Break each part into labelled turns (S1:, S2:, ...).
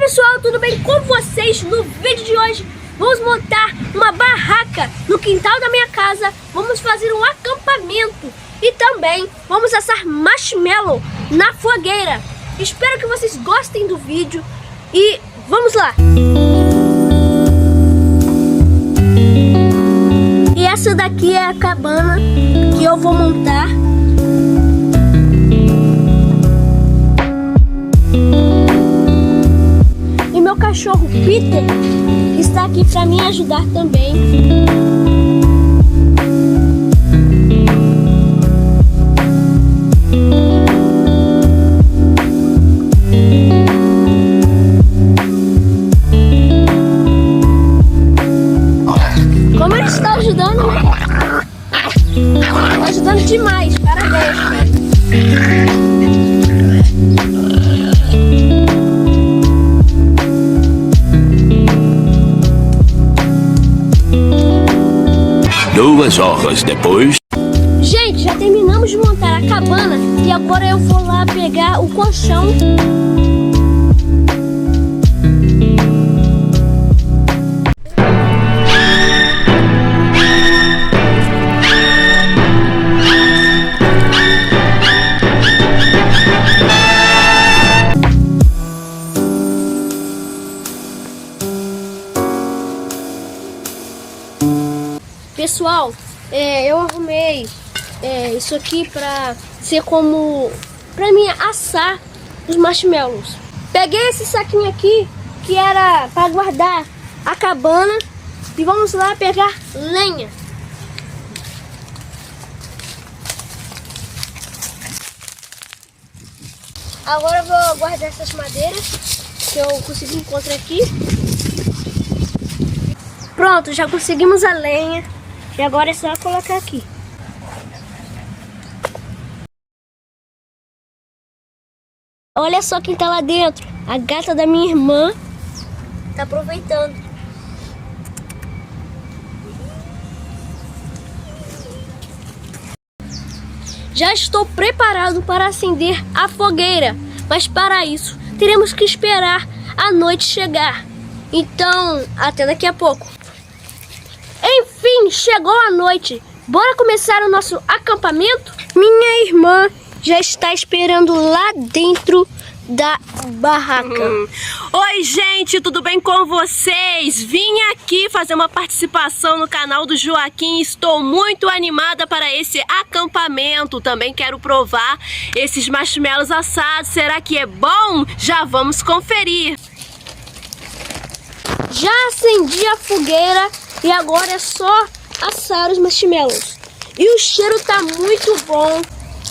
S1: pessoal, tudo bem com vocês? No vídeo de hoje vamos montar uma barraca no quintal da minha casa. Vamos fazer um acampamento e também vamos assar marshmallow na fogueira. Espero que vocês gostem do vídeo e vamos lá! E essa daqui é a cabana que eu vou montar. E meu cachorro Peter está aqui para me ajudar também. Como ele está ajudando, né? Está ajudando demais, parabéns, cara.
S2: Duas horas depois.
S1: Gente, já terminamos de montar a cabana e agora eu vou lá pegar o colchão. Pessoal, eu arrumei isso aqui pra ser como pra mim assar os marshmallows. Peguei esse saquinho aqui que era para guardar a cabana e vamos lá pegar lenha. Agora eu vou guardar essas madeiras que eu consegui encontrar aqui. Pronto, já conseguimos a lenha. E agora é só colocar aqui. Olha só quem tá lá dentro. A gata da minha irmã tá aproveitando. Já estou preparado para acender a fogueira. Mas para isso, teremos que esperar a noite chegar. Então, até daqui a pouco. Enfim, chegou a noite. Bora começar o nosso acampamento? Minha irmã já está esperando lá dentro da barraca.
S3: Oi, gente, tudo bem com vocês? Vim aqui fazer uma participação no canal do Joaquim. Estou muito animada para esse acampamento. Também quero provar esses marshmallows assados. Será que é bom? Já vamos conferir.
S1: Já acendi a fogueira e agora é só assar os marshmallows. E o cheiro tá muito bom.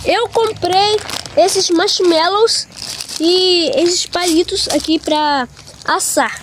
S1: Eu comprei esses marshmallows e esses palitos aqui para assar.